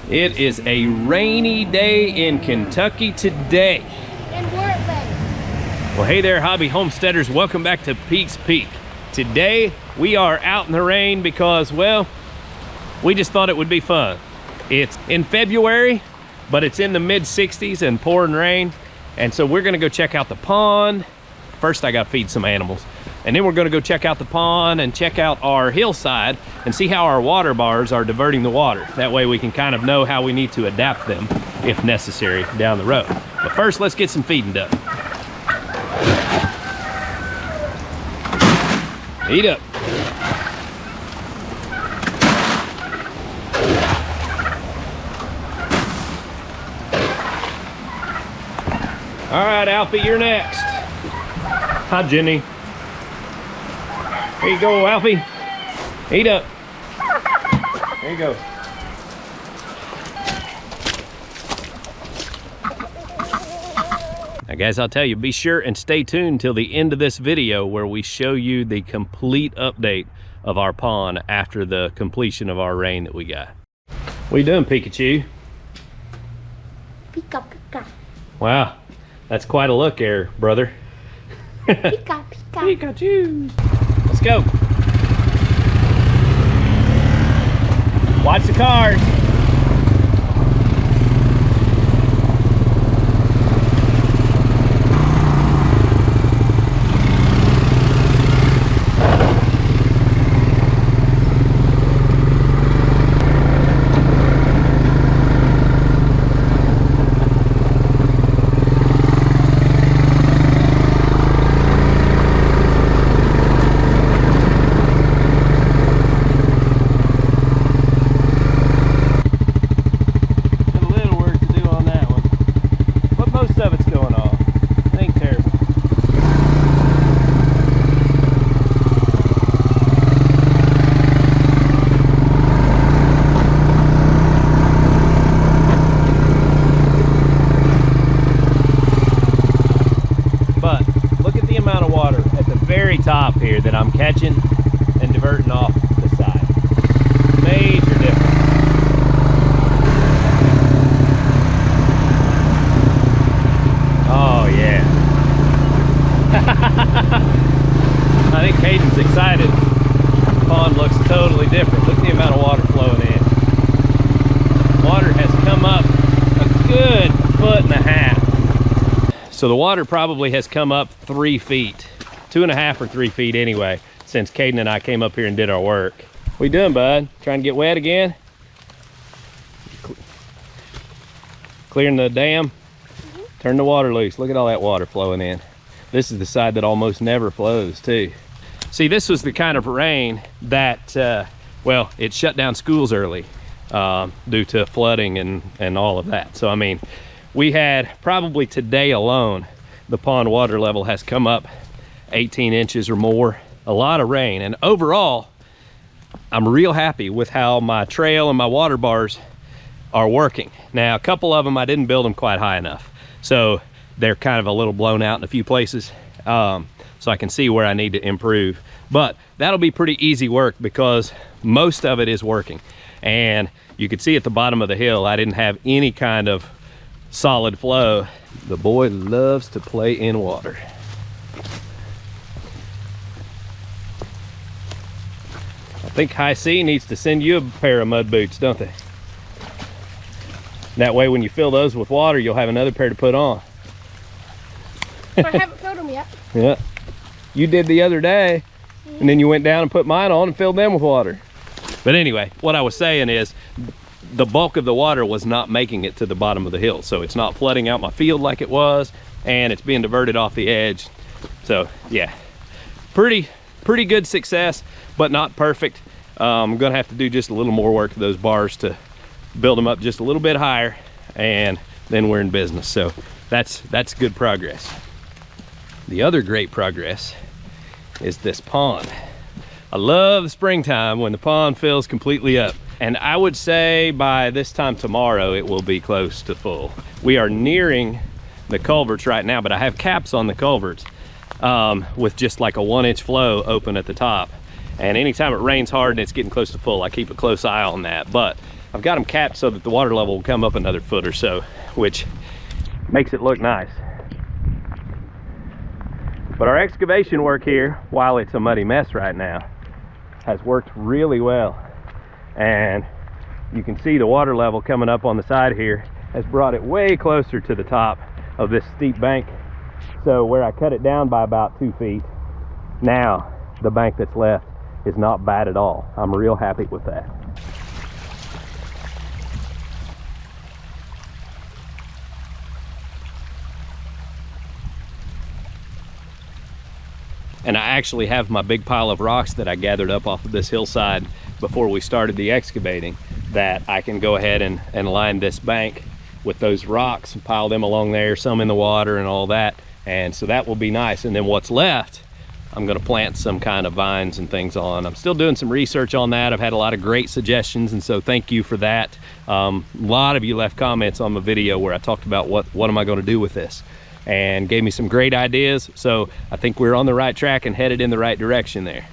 It is a rainy day in Kentucky today. And we're at bay. Well, hey there, hobby homesteaders. Welcome back to Peaks Peak. Today, we are out in the rain because, well, we just thought it would be fun. It's in February, but it's in the mid-60s and pouring rain. And so we're gonna go check out the pond. First, I gotta feed some animals. And then we're gonna go check out the pond and check out our hillside and see how our water bars are diverting the water. That way we can kind of know how we need to adapt them if necessary down the road. But first, let's get some feeding done. Eat up. All right, Alfie, you're next. Hi, Jenny. There you go, Alfie. Eat up. There you go. Now, guys, I'll tell you, be sure and stay tuned till the end of this video where we show you the complete update of our pond after the completion of our rain that we got. What are you doing, Pikachu? Pika, pika. Wow, that's quite a look there, brother. Pika, pika. Pikachu. Let's go. Watch the cars. Top here that I'm catching and diverting off the side. Major difference. Oh yeah. I think Caden's excited. The pond looks totally different. Look at the amount of water flowing in. Water has come up a good 1.5 feet. So the water probably has come up 3 feet. 2.5 or 3 feet anyway, since Caden and I came up here and did our work. What you doing, bud? Trying to get wet again? Clearing the dam? Turn the water loose. Look at all that water flowing in. This is the side that almost never flows too. See, this was the kind of rain that, well, it shut down schools early due to flooding and all of that. So, I mean, we had probably today alone, the pond water level has come up 18 inches or more. A lot of rain, and overall I'm real happy with how my trail and my water bars are working. Now, a couple of them I didn't build them quite high enough, so they're kind of a little blown out in a few places, so I can see where I need to improve, but that'll be pretty easy work because most of it is working. And you could see at the bottom of the hill I didn't have any kind of solid flow. The boy loves to play in water. I think High C needs to send you a pair of mud boots, don't they? That way when you fill those with water, you'll have another pair to put on. I haven't filled them yet. Yeah. You did the other day, and then you went down and put mine on and filled them with water. But anyway, what I was saying is the bulk of the water was not making it to the bottom of the hill. So it's not flooding out my field like it was, and it's being diverted off the edge. So yeah, pretty good success, but not perfect. I'm gonna have to do just a little more work to those bars to build them up just a little bit higher, and then we're in business. So that's good progress. The other great progress is this pond. I love the springtime when the pond fills completely up. And I would say by this time tomorrow, it will be close to full. We are nearing the culverts right now, but I have caps on the culverts with just like a 1-inch flow open at the top. And anytime it rains hard and it's getting close to full, I keep a close eye on that. But I've got them capped so that the water level will come up another foot or so, which makes it look nice. But our excavation work here, while it's a muddy mess right now, has worked really well. And you can see the water level coming up on the side here has brought it way closer to the top of this steep bank. So where I cut it down by about 2 feet, now the bank that's left is not bad at all. I'm real happy with that. And I actually have my big pile of rocks that I gathered up off of this hillside before we started the excavating, that I can go ahead and line this bank with those rocks and pile them along there, some in the water and all that. And so that will be nice. And then what's left, I'm gonna plant some kind of vines and things on. I'm still doing some research on that. I've had a lot of great suggestions, and so thank you for that. A lot of you left comments on the video where I talked about what am I gonna do with this, and gave me some great ideas. So I think we're on the right track and headed in the right direction there.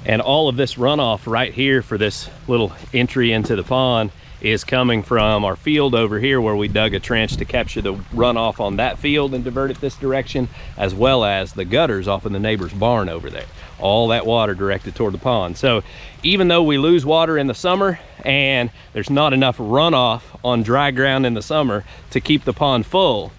And all of this runoff right here for this little entry into the pond is coming from our field over here, where we dug a trench to capture the runoff on that field and divert it this direction, as well as the gutters off in the neighbor's barn over there. All that water directed toward the pond. So even though we lose water in the summer and there's not enough runoff on dry ground in the summer to keep the pond full,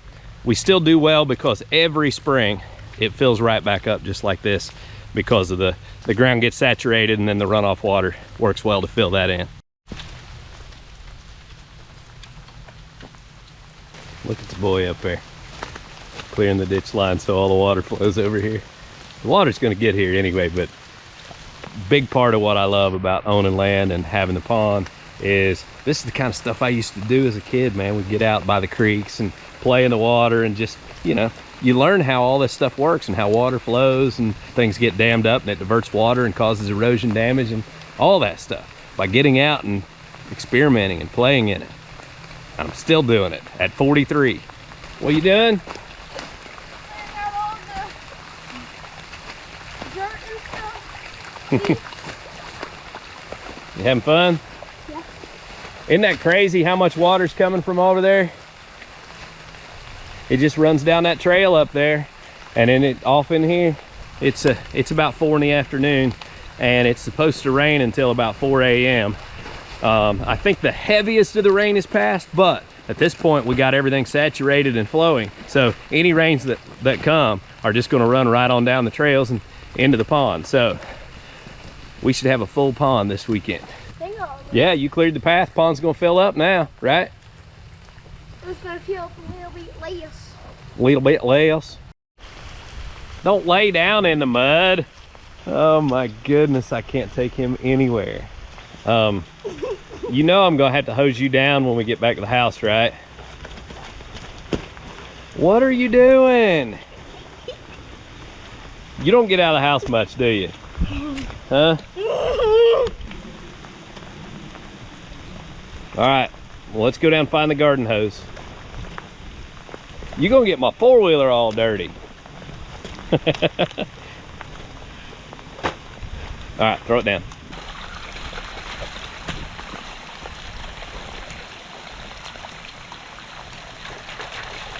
we still do well, because every spring it fills right back up just like this, because of the ground gets saturated, and then the runoff water works well to fill that in. Look at the boy up there, clearing the ditch line so all the water flows over here. The water's gonna get here anyway, but big part of what I love about owning land and having the pond is this is the kind of stuff I used to do as a kid, man. We'd get out by the creeks and play in the water, and just, you know, you learn how all this stuff works and how water flows, and things get dammed up and it diverts water and causes erosion damage and all that stuff by getting out and experimenting and playing in it. I'm still doing it at 43. What are you doing? Clearing out all the dirt and stuff. You having fun? Yeah. Isn't that crazy how much water's coming from over there? It just runs down that trail up there, and then it off in here. It's about 4 in the afternoon, and it's supposed to rain until about 4 a.m. I think the heaviest of the rain is past, but at this point we got everything saturated and flowing. So any rains that come are just gonna run right on down the trails and into the pond. So we should have a full pond this weekend. Hang on. Yeah, you cleared the path. Pond's gonna fill up now, right? It's gonna feel up a little bit less. A little bit less. Don't lay down in the mud. Oh my goodness, I can't take him anywhere. You know I'm gonna have to hose you down when we get back to the house, right? What are you doing? You don't get out of the house much, do you? Huh? All right, well, let's go down and find the garden hose. You're gonna get my four-wheeler all dirty. All right, throw it down.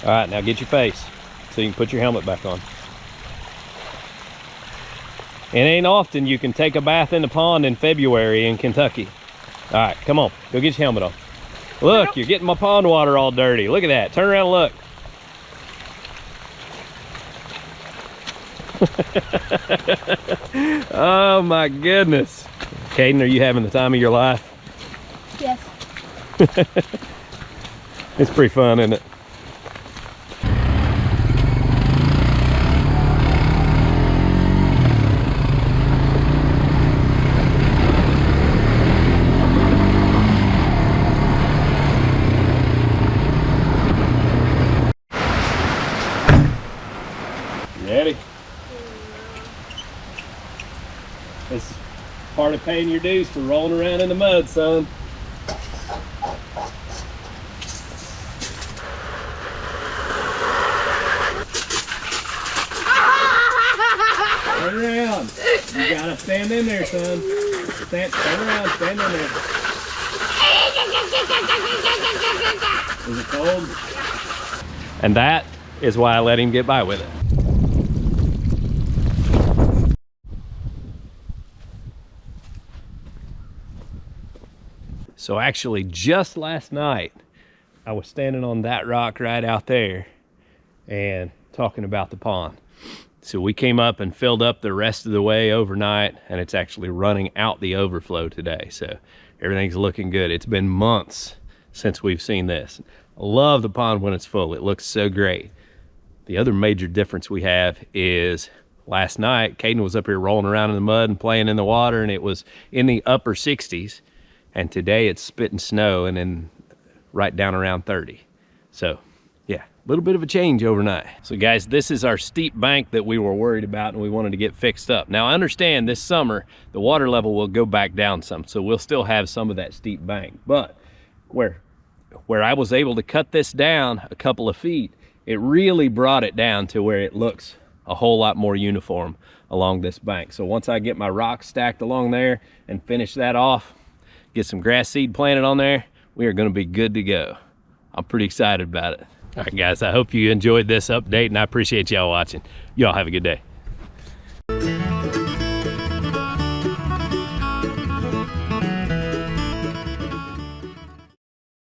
All right, now get your face so you can put your helmet back on. It ain't often you can take a bath in the pond in February in Kentucky. All right, come on, go get your helmet on. Look, you're getting my pond water all dirty. Look at that, turn around and look. Oh my goodness. Caden, are you having the time of your life? Yes. It's pretty fun, isn't it? Ready? It's part of paying your dues for rolling around in the mud, son. Turn around. You gotta stand in there, son. Turn around, stand in there. Is it cold? And that is why I let him get by with it. So actually just last night, I was standing on that rock right out there and talking about the pond. So we came up and filled up the rest of the way overnight, and it's actually running out the overflow today. So everything's looking good. It's been months since we've seen this. I love the pond when it's full. It looks so great. The other major difference we have is last night, Caden was up here rolling around in the mud and playing in the water, and it was in the upper 60s. And today it's spitting snow and then right down around 30. So yeah, a little bit of a change overnight. So guys, this is our steep bank that we were worried about and we wanted to get fixed up. Now I understand this summer, the water level will go back down some, so we'll still have some of that steep bank. But where I was able to cut this down a couple of feet, it really brought it down to where it looks a whole lot more uniform along this bank. So once I get my rocks stacked along there and finish that off, get some grass seed planted on there, we are gonna be good to go. I'm pretty excited about it. All right, guys, I hope you enjoyed this update and I appreciate y'all watching. Y'all have a good day.